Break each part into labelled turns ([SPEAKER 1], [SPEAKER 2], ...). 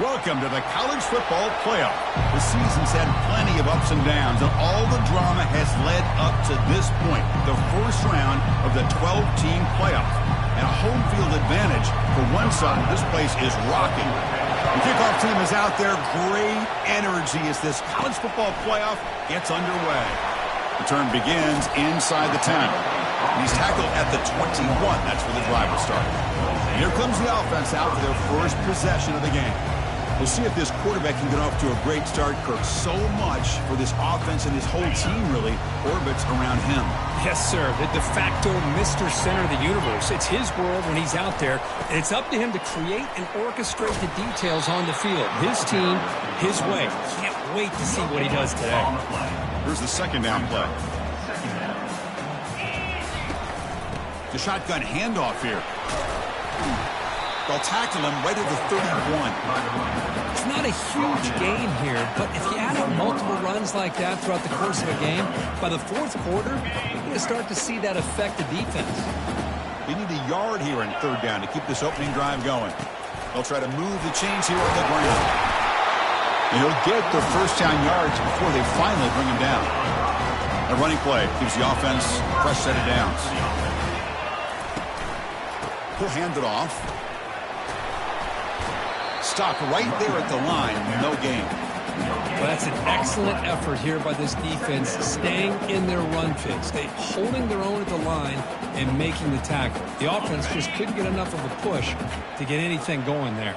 [SPEAKER 1] Welcome to the college football playoff. The season's had plenty of ups and downs, and all the drama has led up to this point, the first round of the 12-team playoff. And a home field advantage for one side. This place is rocking. The kickoff team is out there. Great energy as this college football playoff gets underway. The turn begins inside the 10. He's tackled at the 21. That's where the drive will start. And here comes the offense out for their first possession of the game. We'll see if this quarterback can get off to a great start. Kirk, so much for this offense and his whole team really orbits around him.
[SPEAKER 2] Yes, sir. The de facto Mr. Center of the universe. It's his world when he's out there, and it's up to him to create and orchestrate the details on the field. His team, his way. Can't wait to see what he does today.
[SPEAKER 1] Here's the second down play. The shotgun handoff here. They'll tackle him right at the 31.
[SPEAKER 2] It's not a huge gain here, but if you add up multiple runs like that throughout the course of a game, by the fourth quarter, you're going to start to see that affect the defense.
[SPEAKER 1] They need a yard here in third down to keep this opening drive going. They'll try to move the chains here on the ground. And he'll get their first down yards before they finally bring him down. A running play gives the offense a fresh set of downs. He'll hand it off. Stopped right there at the line. No gain.
[SPEAKER 2] Well, that's an excellent effort here by this defense, staying in their run fits. They holding their own at the line and making the tackle. The offense just couldn't get enough of a push to get anything going there.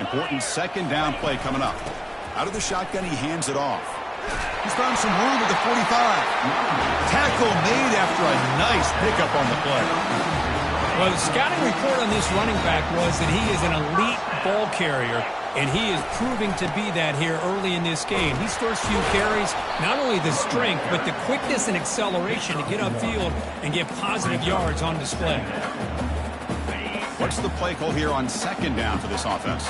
[SPEAKER 1] Important second down play coming up. Out of the shotgun, he hands it off. He's found some room at the 45. Tackle made after a nice pickup on the play.
[SPEAKER 2] Well, the scouting report on this running back was that he is an elite ball carrier, and he is proving to be that here early in this game. These first few carries, not only the strength, but the quickness and acceleration to get upfield and get positive yards on display.
[SPEAKER 1] What's the play call here on second down for this offense?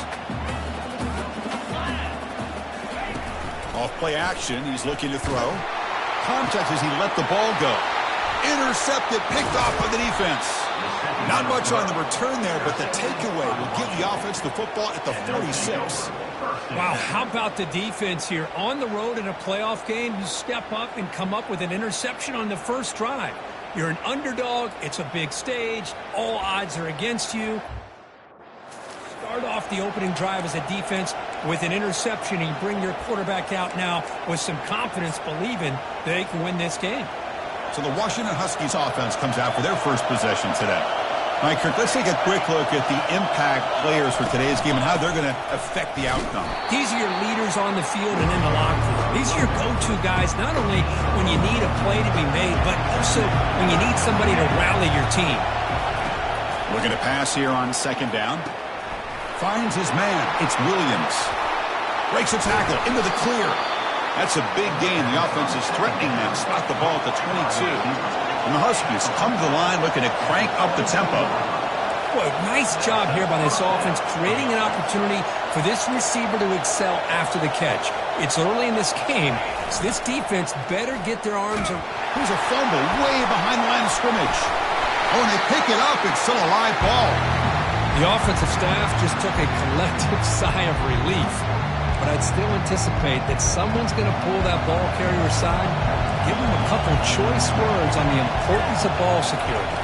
[SPEAKER 1] Off play action, he's looking to throw. Contact as he let the ball go. Intercepted, picked off by the defense. Not much on the return there, but the takeaway will give the offense the football at the 46.
[SPEAKER 2] Wow, how about the defense here? On the road in a playoff game, you step up and come up with an interception on the first drive. You're an underdog. It's a big stage. All odds are against you. Start off the opening drive as a defense with an interception, and you bring your quarterback out now with some confidence, believing they can win this game.
[SPEAKER 1] So the Washington Huskies offense comes out for their first possession today. All right, Kirk, let's take a quick look at the impact players for today's game and how they're going to affect the outcome.
[SPEAKER 2] These are your leaders on the field and in the locker room. These are your go-to guys, not only when you need a play to be made, but also when you need somebody to rally your team.
[SPEAKER 1] Looking to pass here on second down. Finds his man. It's Williams. Breaks a tackle into the clear. That's a big gain. The offense is threatening them. Spot the ball at the 22. And the Huskies come to the line looking to crank up the tempo.
[SPEAKER 2] Boy, nice job here by this offense, creating an opportunity for this receiver to excel after the catch. It's early in this game, so this defense better get their arms around.
[SPEAKER 1] Here's a fumble way behind the line of scrimmage. Oh, and they pick it up. It's still a live ball.
[SPEAKER 2] The offensive staff just took a collective sigh of relief. But I'd still anticipate that someone's going to pull that ball carrier aside, give him a couple choice words on the importance of ball security.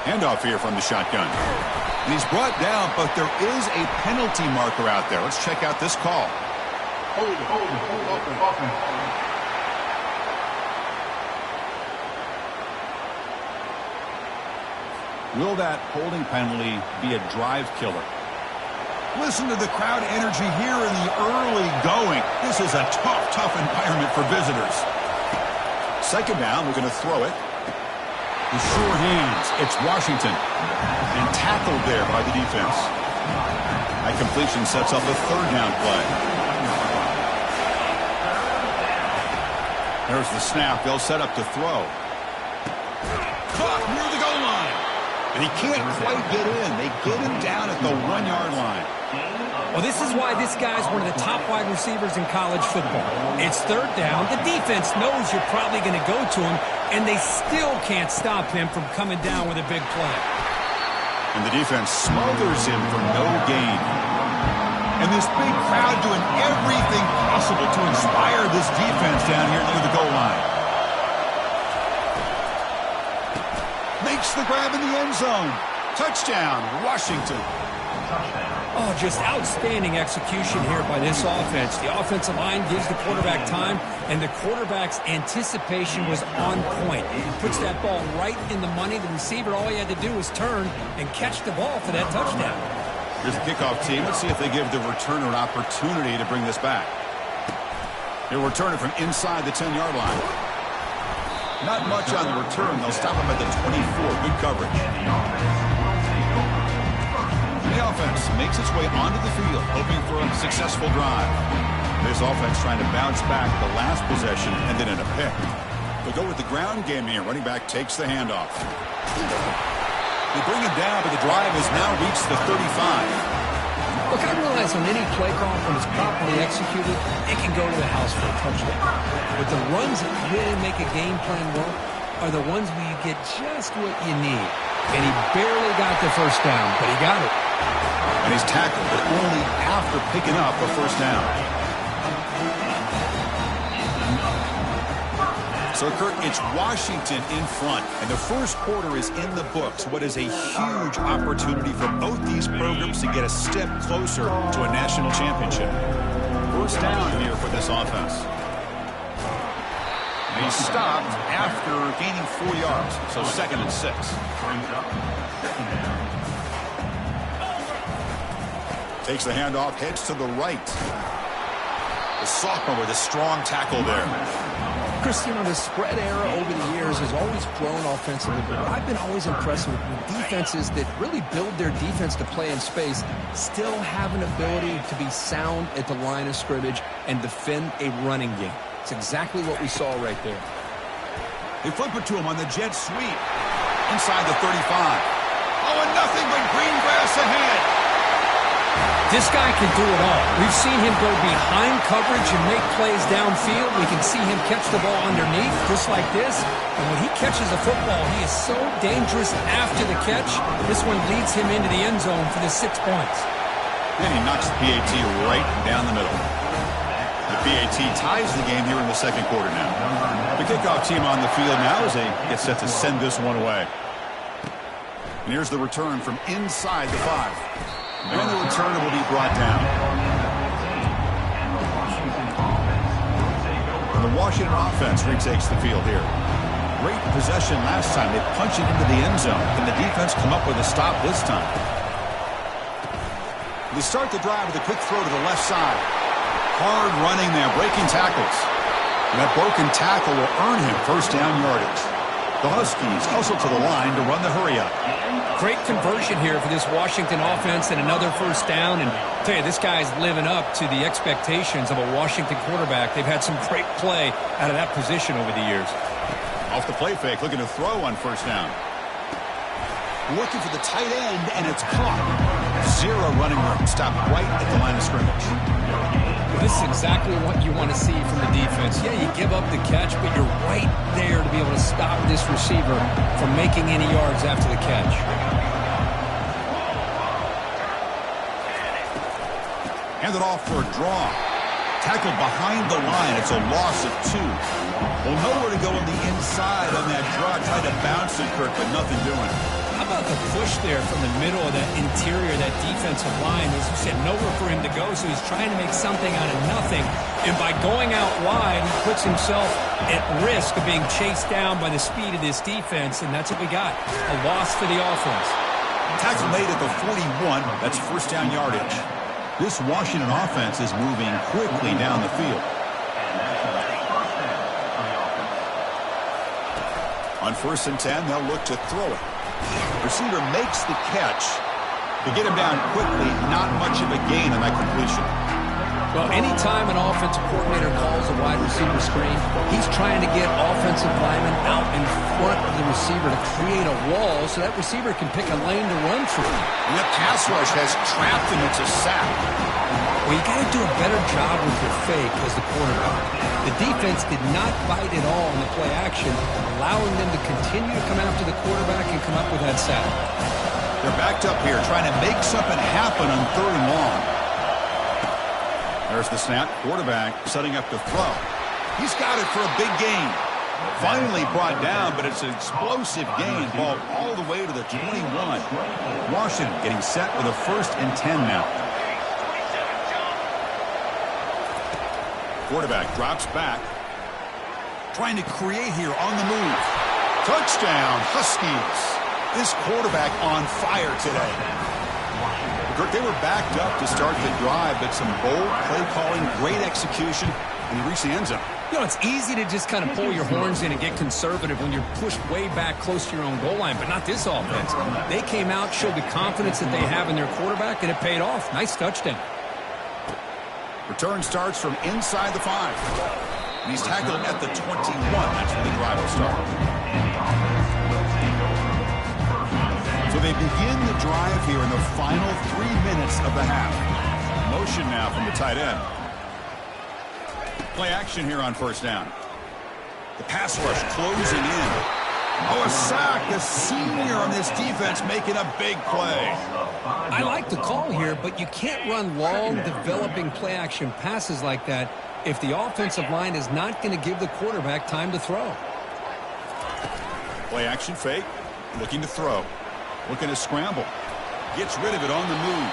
[SPEAKER 1] Handoff here from the shotgun. And he's brought down, but there is a penalty marker out there. Let's check out this call. Hold up. Will that holding penalty be a drive killer? Listen to the crowd energy here in the early going. This is a tough environment for visitors. Second down, we're going to throw it. With sure hands, it's Washington. And tackled there by the defense. That completion sets up a third down play. There's the snap. They'll set up to throw. Caught near the goal line. And he can't quite get in. They get him down at the 1-yard line.
[SPEAKER 2] Well, this is why this guy's one of the top wide receivers in college football. It's third down. The defense knows you're probably going to go to him, and they still can't stop him from coming down with a big play.
[SPEAKER 1] And the defense smothers him for no gain. And this big crowd doing everything possible to inspire this defense down here near the goal line. Makes the grab in the end zone. Touchdown, Washington.
[SPEAKER 2] Oh, just outstanding execution here by this offense. The offensive line gives the quarterback time, and the quarterback's anticipation was on point. He puts that ball right in the money. The receiver, all he had to do was turn and catch the ball for that touchdown.
[SPEAKER 1] Here's the kickoff team. Let's see if they give the returner an opportunity to bring this back. He'll return it from inside the 10-yard line. Not much on the return. They'll stop him at the 24. Good coverage. The offense makes its way onto the field, hoping for a successful drive. This offense trying to bounce back the last possession and then in a pick. They'll go with the ground game here. Running back takes the handoff. They bring him down, but the drive has now reached the 35.
[SPEAKER 2] Look, I realize on any play call, when it's properly executed, it can go to the house for a touchdown. But the runs that really make a game plan work are the ones where you get just what you need. And he barely got the first down, but he got it.
[SPEAKER 1] And he's tackled, but only after picking up a first down. So, Kurt, it's Washington in front, and the first quarter is in the books. What is a huge opportunity for both these programs to get a step closer to a national championship. First down here for this offense. And he stopped after gaining 4 yards, so 2nd and 6. Takes the handoff, heads to the right. The sophomore with a strong tackle there.
[SPEAKER 2] Chris, you know, the spread era over the years has always grown offensively, but I've been always impressed with defenses that really build their defense to play in space, still have an ability to be sound at the line of scrimmage and defend a running game. It's exactly what we saw right there.
[SPEAKER 1] They flip it to him on the jet sweep. Inside the 35. Oh, and nothing but green grass ahead.
[SPEAKER 2] This guy can do it all. We've seen him go behind coverage and make plays downfield. We can see him catch the ball underneath, just like this. And when he catches a football, he is so dangerous after the catch. This one leads him into the end zone for the 6 points.
[SPEAKER 1] And he knocks the PAT right down the middle. The PAT ties the game here in the second quarter now. The kickoff team on the field now as they get set to send this one away. And here's the return from inside the 5. And the returner will be brought down. And the Washington offense retakes the field here. Great possession last time. They punch it into the end zone. Can the defense come up with a stop this time? They start the drive with a quick throw to the left side. Hard running there, breaking tackles. And that broken tackle will earn him first down yardage. The Huskies hustle to the line to run the hurry-up.
[SPEAKER 2] Great conversion here for this Washington offense and another first down. And I'll tell you, this guy's living up to the expectations of a Washington quarterback. They've had some great play out of that position over the years.
[SPEAKER 1] Off the play fake, looking to throw on first down. Looking for the tight end, and it's caught. Zero running room. Stopped right at the line of scrimmage.
[SPEAKER 2] This is exactly what you want to see from the defense. Yeah, you give up the catch, but you're right there to be able to stop this receiver from making any yards after the catch.
[SPEAKER 1] Handed off for a draw. Tackled behind the line. It's a loss of 2. Well, nowhere to go on the inside on that draw. Tried to bounce it, Kirk, but nothing doing.
[SPEAKER 2] How about the push there from the middle of that interior, that defensive line? As you said, nowhere for him to go, so he's trying to make something out of nothing. And by going out wide, he puts himself at risk of being chased down by the speed of this defense, and that's what we got. A loss for the offense.
[SPEAKER 1] Tackle made at the 41. That's first down yardage. This Washington offense is moving quickly down the field. On 1st and 10, they'll look to throw it. Receiver makes the catch. To get him down quickly, not much of a gain on that completion.
[SPEAKER 2] Well, anytime an offensive coordinator calls a wide receiver screen, he's trying to get offensive linemen out in front of the receiver to create a wall so that receiver can pick a lane to run through.
[SPEAKER 1] And that pass rush has trapped him. It's a sack.
[SPEAKER 2] Well, you got to do a better job with your fake as the quarterback. The defense did not bite at all in the play action, allowing them to continue to come after the quarterback and come up with that sack.
[SPEAKER 1] They're backed up here, trying to make something happen on 3rd and long. There's the snap. Quarterback setting up to throw. He's got it for a big gain. Finally brought down, but it's an explosive gain. Ball all the way to the 21. Washington getting set with a 1st and 10 now. Quarterback drops back. Trying to create here on the move. Touchdown, Huskies. This quarterback on fire today. They were backed up to start the drive, but some bold play calling, great execution, and he reached the end zone.
[SPEAKER 2] You know, it's easy to just kind of pull your horns in and get conservative when you're pushed way back close to your own goal line, but not this offense. They came out, showed the confidence that they have in their quarterback, and it paid off. Nice touchdown.
[SPEAKER 1] Return starts from inside the 5. And he's tackled at the 21. That's where the drive will start. So they begin the drive here in the final 3 minutes of the half. Motion now from the tight end. Play action here on 1st down. The pass rush closing in. Oh, a sack. The senior on this defense making a big play.
[SPEAKER 2] I like the call here, but you can't run long, developing play-action passes like that if the offensive line is not going to give the quarterback time to throw.
[SPEAKER 1] Play action fake. Looking to throw. Looking to scramble. Gets rid of it on the move.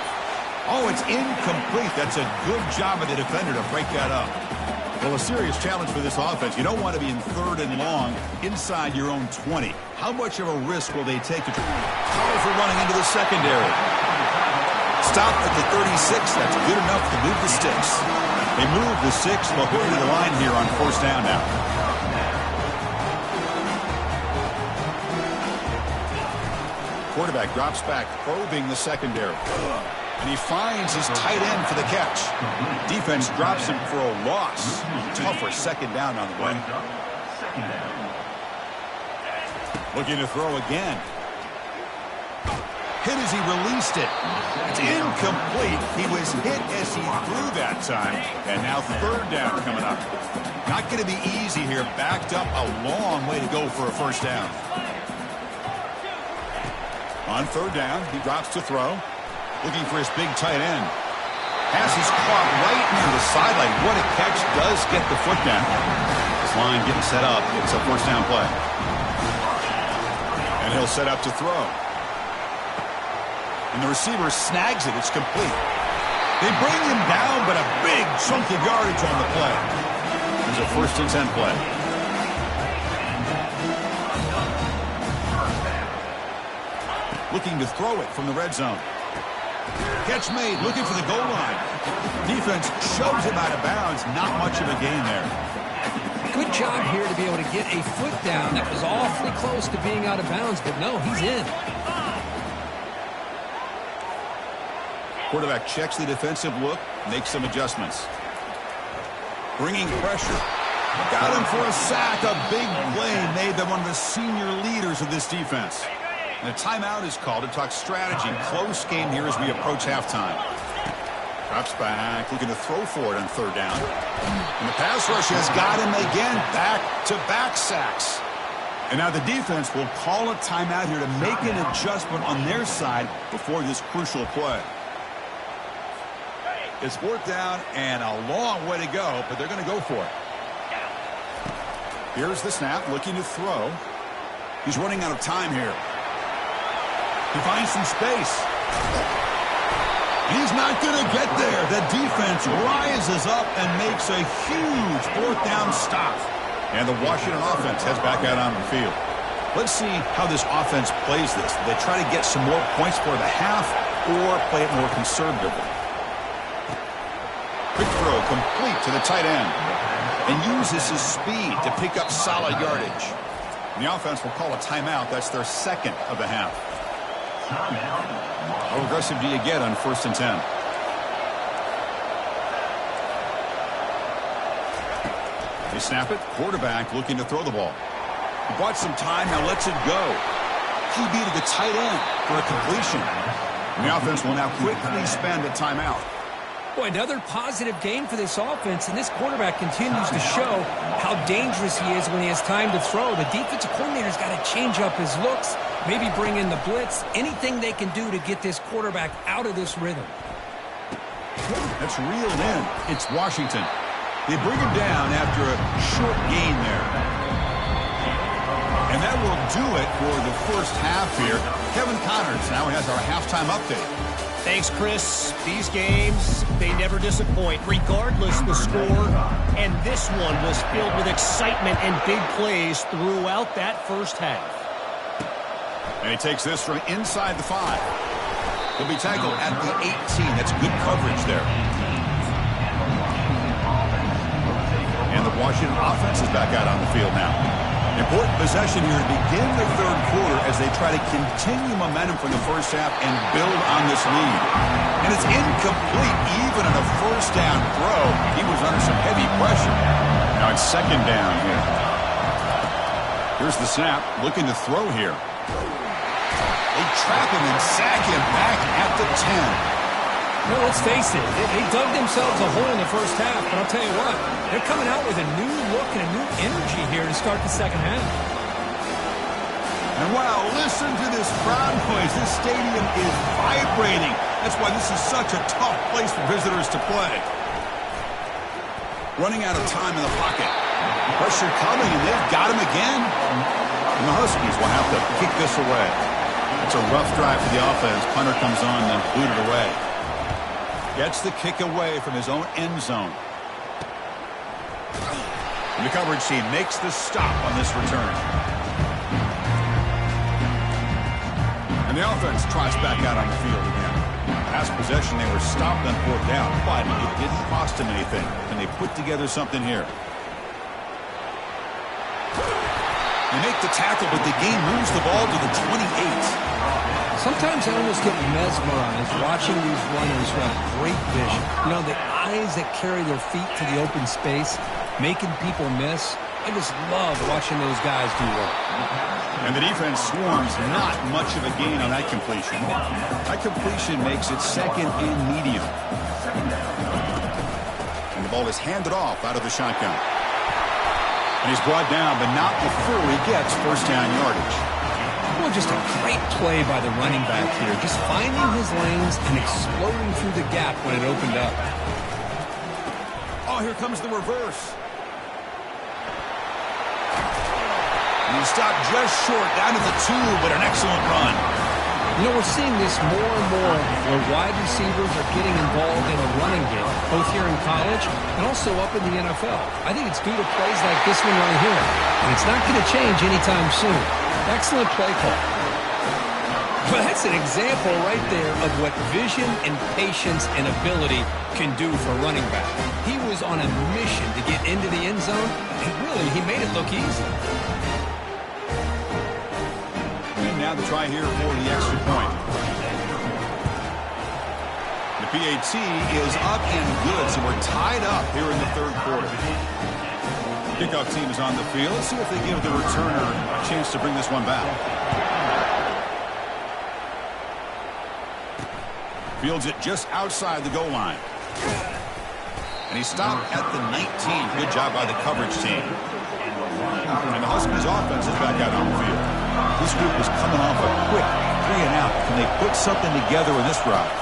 [SPEAKER 1] Oh, it's incomplete. That's a good job of the defender to break that up. Well, a serious challenge for this offense. You don't want to be in 3rd and long inside your own 20. How much of a risk will they take to call for running into the secondary? Stopped at the 36. That's good enough to move the sticks. They move the 6. They'll go to the line here on 1st down now. Quarterback drops back, probing the secondary. And he finds his tight end for the catch. Defense drops him for a loss. Tougher 2nd down on the way. Looking to throw again. Hit as he released it. It's incomplete. He was hit as he threw that time. And now 3rd down coming up. Not going to be easy here. Backed up a long way to go for a 1st down. On 3rd down, he drops to throw. Looking for his big tight end. Pass is caught right near the sideline. What a catch. Does get the foot down. This line getting set up. It's a 1st down play. And he'll set up to throw. And the receiver snags it. It's complete. They bring him down, but a big chunk of yardage on the play. There's a 1st and 10 play. Looking to throw it from the red zone. Catch made, looking for the goal line. Defense shoves him out of bounds. Not much of a gain there.
[SPEAKER 2] Good job here to be able to get a foot down. That was awfully close to being out of bounds, but no, he's in.
[SPEAKER 1] Quarterback checks the defensive look, makes some adjustments. Bringing pressure. Got him for a sack. A big play made by one of the senior leaders of this defense. And a timeout is called to talk strategy. Close game here as we approach halftime. Drops back, looking to throw for it on 3rd down. And the pass rush has got him again. Back-to-back sacks. And now the defense will call a timeout here to make an adjustment on their side before this crucial play. It's 4th down and a long way to go, but they're going to go for it. Here's the snap, looking to throw. He's running out of time here. He finds some space. He's not going to get there. The defense rises up and makes a huge 4th down stop. And the Washington offense heads back out on the field. Let's see how this offense plays this. They try to get some more points for the half or play it more conservatively. Quick throw complete to the tight end. And uses his speed to pick up solid yardage. And the offense will call a timeout. That's their 2nd of the half. How aggressive do you get on 1st and 10? They snap it. Quarterback looking to throw the ball. He bought some time. Now lets it go. QB to the tight end for a completion. And the offense will now quickly spend a timeout.
[SPEAKER 2] Boy, another positive game for this offense, and this quarterback continues to show how dangerous he is when he has time to throw. The defensive coordinator's got to change up his looks, maybe bring in the blitz, anything they can do to get this quarterback out of this rhythm.
[SPEAKER 1] That's reeled in. It's Washington. They bring him down after a short gain there. And that will do it for the first half here. Kevin Connors now has our halftime update.
[SPEAKER 3] Thanks, Chris. These games, they never disappoint, regardless the score. And this one was filled with excitement and big plays throughout that first half.
[SPEAKER 1] And he takes this from inside the 5. He'll be tackled at the 18. That's good coverage there. And the Washington offense is back out on the field now. Important possession here to begin the third quarter as they try to continue momentum from the first half and build on this lead. And it's incomplete even on a first down throw. He was under some heavy pressure. Now it's second down here. Here's the snap, looking to throw here. They trap him and sack him back at the 10.
[SPEAKER 2] Well, let's face it, they dug themselves a hole in the first half, but I'll tell you what, they're coming out with a new look and a new energy here to start the second half.
[SPEAKER 1] And wow, listen to this crowd noise. This stadium is vibrating. That's why this is such a tough place for visitors to play. Running out of time in the pocket. Pressure coming, and they've got him again. And the Huskies will have to kick this away. It's a rough drive for the offense. Punter comes on and booted away. Gets the kick away from his own end zone. And the coverage team makes the stop on this return. And the offense trots back out on the field again. Last possession, they were stopped on fourth down, but it didn't cost them anything. And they put together something here. They make the tackle, but the game moves the ball to the 28.
[SPEAKER 2] Sometimes I almost get mesmerized watching these runners who have great vision. You know, the eyes that carry their feet to the open space, making people miss. I just love watching those guys do work.
[SPEAKER 1] And the defense swarms not much of a gain on that completion. That completion makes it second and medium. And the ball is handed off out of the shotgun. And he's brought down, but not before he gets first down yardage.
[SPEAKER 2] Well, just a great play by the running back here. Just finding his lanes and exploding through the gap when it opened up.
[SPEAKER 1] Oh, here comes the reverse. And he stopped just short, down to the 2, but an excellent run.
[SPEAKER 2] You know, we're seeing this more and more where wide receivers are getting involved in a running game, both here in college and also up in the NFL. I think it's due to plays like this one right here. And it's not going to change anytime soon. Excellent play call. Well, that's an example right there of what vision and patience and ability can do for a running back. He was on a mission to get into the end zone, and really, he made it look easy.
[SPEAKER 1] And now the try here for the extra point. The PAT is up and good, so we're tied up here in the third quarter. Kickoff team is on the field. Let's see if they give the returner a chance to bring this one back. Fields it just outside the goal line. And he stopped at the 19. Good job by the coverage team. And the Huskies offense is back out on the field. This group is coming off a quick 3 and out. Can they put something together in this drive?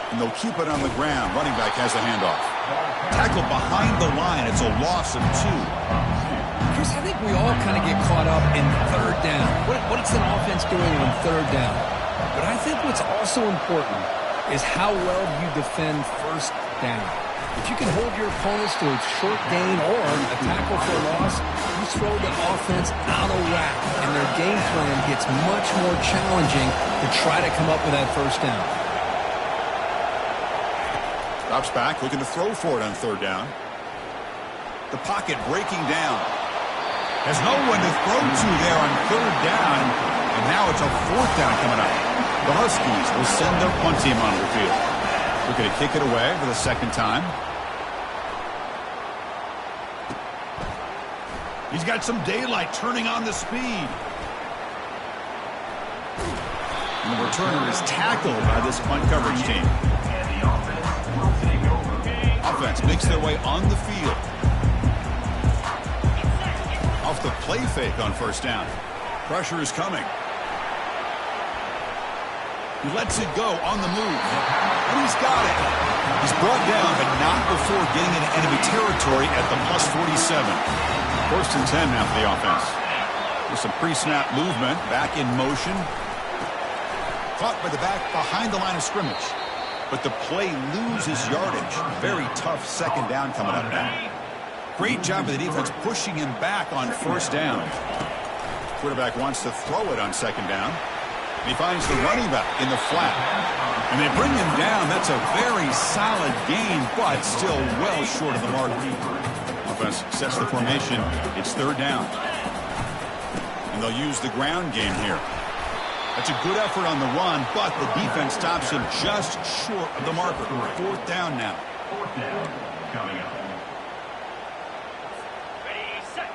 [SPEAKER 1] And they'll keep it on the ground. Running back has the handoff. Tackle behind the line. It's a loss of 2.
[SPEAKER 2] Chris, I think we all kind of get caught up in third down. What's an offense doing on third down? But I think what's also important is how well you defend first down. If you can hold your opponents to a short gain or a tackle for a loss, you throw the offense out of whack, and their game plan gets much more challenging to try to come up with that first down.
[SPEAKER 1] Drops back, looking to throw for it on third down. The pocket breaking down. Has no one to throw to there on third down, and now it's a fourth down coming up. The Huskies will send their punt team onto the field. Looking to kick it away for the second time. He's got some daylight, turning on the speed. And the returner is tackled by this punt coverage team. Offense makes their way on the field. Off the play fake on first down. Pressure is coming. He lets it go on the move. And he's got it. He's brought down, but not before getting into enemy territory at the plus 47. First and 10 now for the offense. With some pre-snap movement, back in motion. Caught by the back behind the line of scrimmage. But the play loses yardage. Very tough second down coming up now. Great job of the defense pushing him back on first down. Quarterback wants to throw it on second down. He finds the running back in the flat. And they bring him down. That's a very solid gain, but still well short of the mark. Offense sets the formation. It's third down. And they'll use the ground game here. That's a good effort on the run, but the defense stops him just short of the marker. Fourth down now.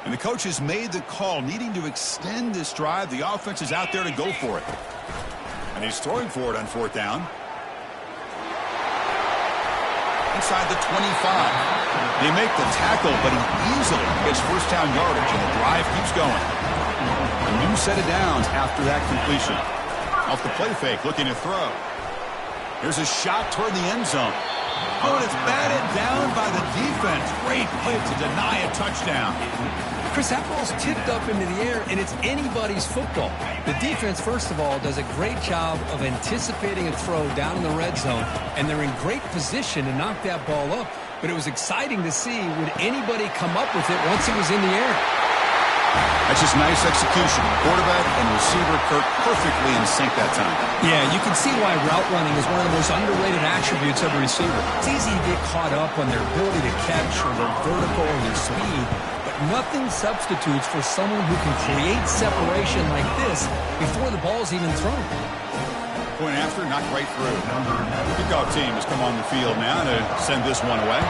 [SPEAKER 1] And the coach has made the call, needing to extend this drive. The offense is out there to go for it. And he's throwing for it on fourth down. Inside the 25. They make the tackle, but he easily gets first down yardage, and the drive keeps going. A new set of downs after that completion. Off the play fake, looking to throw. Here's a shot toward the end zone. Oh, and it's batted down by the defense. Great play to deny a touchdown.
[SPEAKER 2] Chris, that ball's tipped up into the air, and it's anybody's football. The defense, first of all, does a great job of anticipating a throw down in the red zone, and they're in great position to knock that ball up. But it was exciting to see, would anybody come up with it once it was in the air?
[SPEAKER 1] That's just nice execution. Quarterback and receiver Kirk perfectly in sync that time.
[SPEAKER 2] Yeah, you can see why route running is one of the most underrated attributes of a receiver. It's easy to get caught up on their ability to catch or their vertical or their speed, but nothing substitutes for someone who can create separation like this before the ball's even thrown.
[SPEAKER 1] Point after, knocked right through. The kickoff team has come on the field now to send this one away.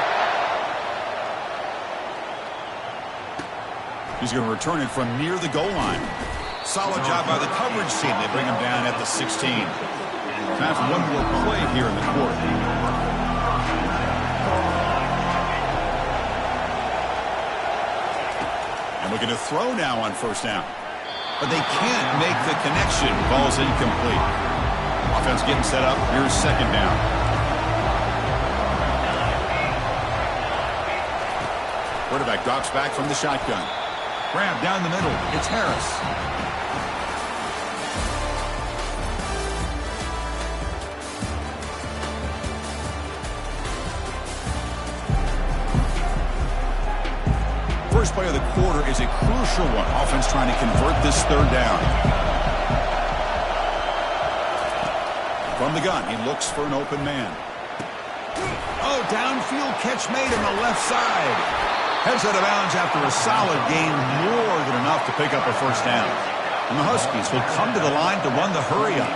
[SPEAKER 1] He's going to return it from near the goal line. Solid job by the coverage team. They bring him down at the 16. Time for one more play here in the quarter. And looking to throw now on first down. But they can't make the connection. Ball's incomplete. Offense getting set up. Here's second down. Quarterback drops back from the shotgun. Grab down the middle. It's Harris. First play of the quarter is a crucial one. Offense trying to convert this third down. From the gun, he looks for an open man. Oh, downfield catch made on the left side. Heads out of bounds after a solid gain, more than enough to pick up a first down. And the Huskies will come to the line to run the hurry-up.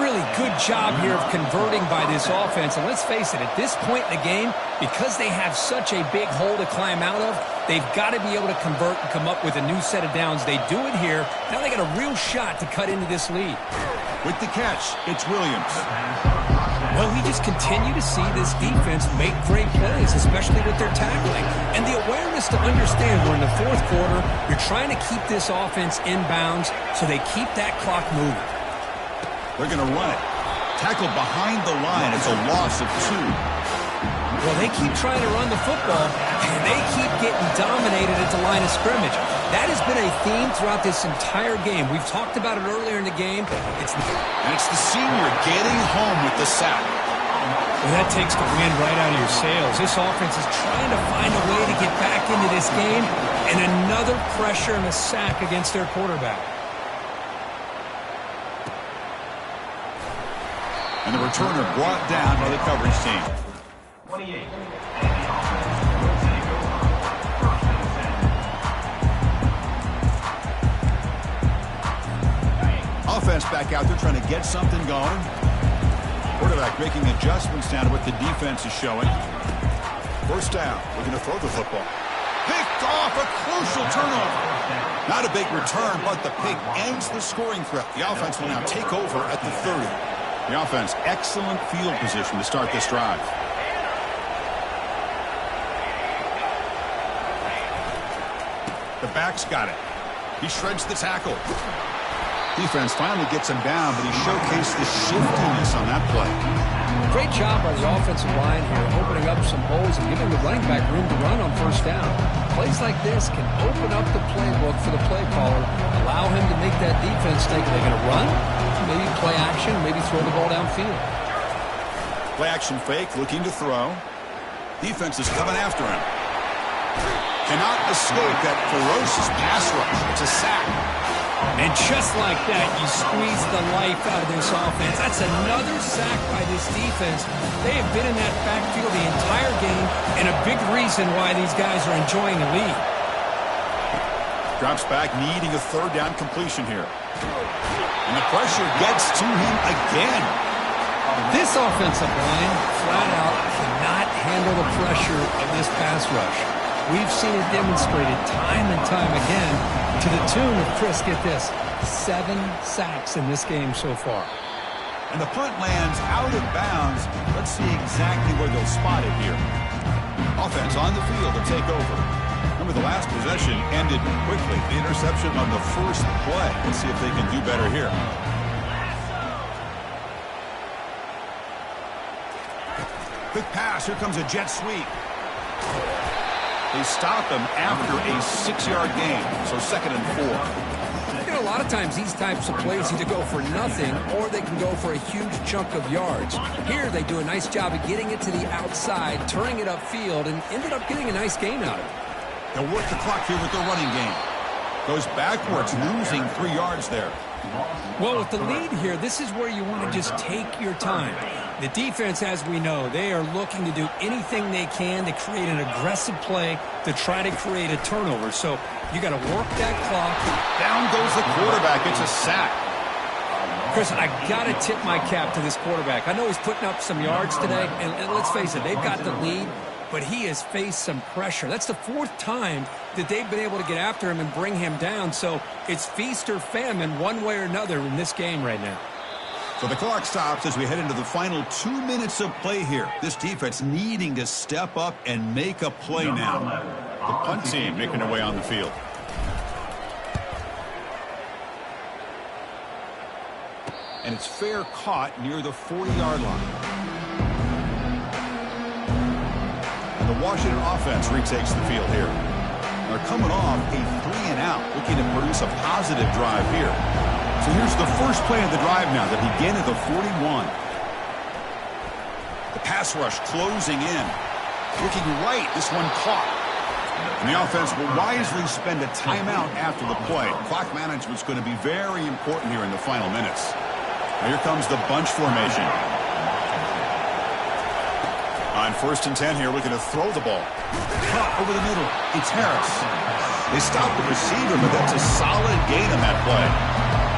[SPEAKER 2] Really good job here of converting by this offense. And let's face it, at this point in the game, because they have such a big hole to climb out of, they've got to be able to convert and come up with a new set of downs. They do it here. Now they got a real shot to cut into this lead.
[SPEAKER 1] With the catch, it's Williams.
[SPEAKER 2] Well, we just continue to see this defense make great plays, especially with their tackling. And the awareness to understand we're in the fourth quarter, you're trying to keep this offense in bounds so they keep that clock moving.
[SPEAKER 1] They're going to run it. Tackled behind the line. It's a loss of 2.
[SPEAKER 2] Well, they keep trying to run the football, and they keep getting dominated at the line of scrimmage. That has been a theme throughout this entire game. We've talked about it earlier in the game.
[SPEAKER 1] And it's the senior getting home with the sack.
[SPEAKER 2] Well, that takes the wind right out of your sails. This offense is trying to find a way to get back into this game, and another pressure and a sack against their quarterback.
[SPEAKER 1] And the returner brought down by the coverage team.
[SPEAKER 4] 28.
[SPEAKER 1] Offense back out there trying to get something going. Quarterback making adjustments down to what the defense is showing. First down, looking to throw the football. Picked off, a crucial turnover. Not a big return, but the pick ends the scoring threat. The offense will now take over at the 30. The offense, excellent field position to start this drive. The back's got it. He shreds the tackle. Defense finally gets him down, but he showcased the shiftiness on that play.
[SPEAKER 2] Great job by the offensive line here, opening up some holes and giving the running back room to run on first down. Plays like this can open up the playbook for the play caller, allow him to make that defense think, are they going to run? Maybe play action, maybe throw the ball downfield.
[SPEAKER 1] Play action fake, looking to throw. Defense is coming after him. Cannot escape that ferocious pass rush. It's a sack.
[SPEAKER 2] And just like that, you squeeze the life out of this offense. That's another sack by this defense. They have been in that backfield the entire game, and a big reason why these guys are enjoying the lead.
[SPEAKER 1] Drops back, needing a third down completion here. And the pressure gets to him again.
[SPEAKER 2] This offensive line, flat out, cannot handle the pressure of this pass rush. We've seen it demonstrated time and time again to the tune of, Chris, get this, 7 sacks in this game so far.
[SPEAKER 1] And the punt lands out of bounds. Let's see exactly where they'll spot it here. Offense on the field to take over. Remember, the last possession ended quickly. The interception on the first play. Let's see if they can do better here. Quick pass. Here comes a jet sweep. They stop him after a 6-yard gain, so 2nd and 4.
[SPEAKER 2] You know, a lot of times these types of plays either go for nothing or they can go for a huge chunk of yards. Here they do a nice job of getting it to the outside, turning it upfield, and ended up getting a nice gain out of it.
[SPEAKER 1] They'll work the clock here with their running game. Goes backwards, losing 3 yards there.
[SPEAKER 2] Well, with the lead here, this is where you want to just take your time. The defense, as we know, they are looking to do anything they can to create an aggressive play to try to create a turnover. So you got to work that clock.
[SPEAKER 1] Down goes the quarterback. It's a sack.
[SPEAKER 2] Chris, I got to tip my cap to this quarterback. I know he's putting up some yards today, and let's face it, they've got the lead, but he has faced some pressure. That's the 4th time that they've been able to get after him and bring him down. So it's feast or famine one way or another in this game right now.
[SPEAKER 1] So the clock stops as we head into the final 2 minutes of play here. This defense needing to step up and make a play now. The punt team making their way on the field. And it's fair caught near the 40-yard line. And the Washington offense retakes the field here. They're coming off a 3-and-out, looking to produce a positive drive here. So here's the first play of the drive now. They begin at the 41. The pass rush closing in. Looking right, this one caught. And the offense will wisely spend a timeout after the play. Clock management's going to be very important here in the final minutes. Now here comes the bunch formation. On 1st and 10 here, looking to throw the ball. Caught over the middle. It's Harris. They stop the receiver, but that's a solid gain on that play.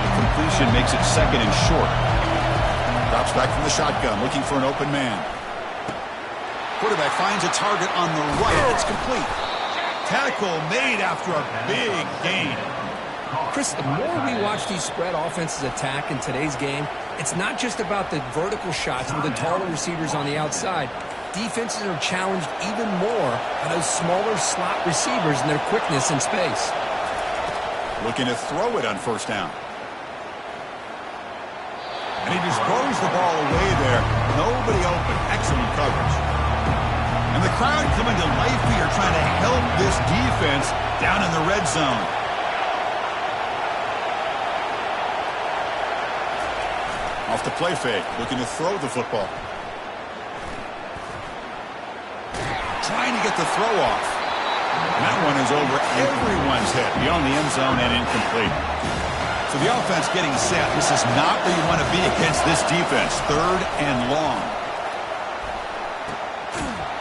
[SPEAKER 1] The completion makes it 2nd and short. Drops back from the shotgun, looking for an open man. Quarterback finds a target on the right. It's complete. Tackle made after a big gain.
[SPEAKER 2] Chris, the more we watch these spread offenses attack in today's game, it's not just about the vertical shots with the taller receivers on the outside. Defenses are challenged even more by those smaller slot receivers and their quickness in space.
[SPEAKER 1] Looking to throw it on 1st down. And he just throws the ball away there. Nobody open. Excellent coverage. And the crowd coming to life here trying to help this defense down in the red zone. Off the play fake, looking to throw the football. Trying to get the throw off. And that one is over everyone's head, beyond the end zone and incomplete. So the offense getting set. This is not where you want to be against this defense. 3rd and long.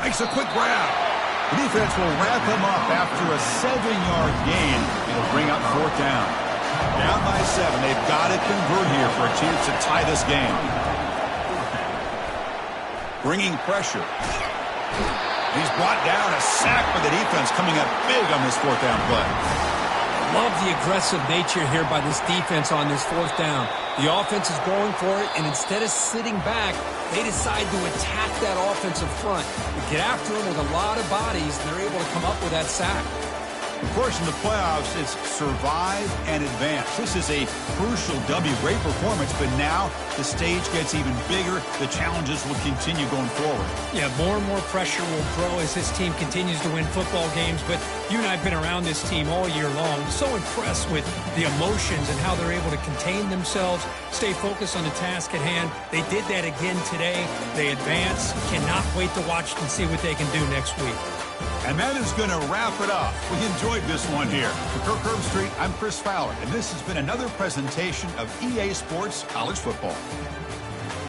[SPEAKER 1] Makes a quick grab. The defense will wrap him up after a 7-yard gain. It'll bring up 4th down. Down by 7. They've got to convert here for a chance to tie this game. Bringing pressure. He's brought down. A sack by the defense coming up big on this 4th down play.
[SPEAKER 2] Love the aggressive nature here by this defense on this 4th down. The offense is going for it, and instead of sitting back, they decide to attack that offensive front. They get after him with a lot of bodies, and they're able to come up with that sack.
[SPEAKER 1] Of course, in the playoffs, it's survive and advance. This is a crucial W. Great performance, but now the stage gets even bigger. The challenges will continue going forward.
[SPEAKER 2] Yeah, more and more pressure will grow as this team continues to win football games. But you and I have been around this team all year long. So impressed with the emotions and how they're able to contain themselves, stay focused on the task at hand. They did that again today. They advance. Cannot wait to watch and see what they can do next week.
[SPEAKER 1] And that is going to wrap it up. We enjoyed this one here. For Kirk Herbstreit, I'm Chris Fowler, and this has been another presentation of EA Sports College Football.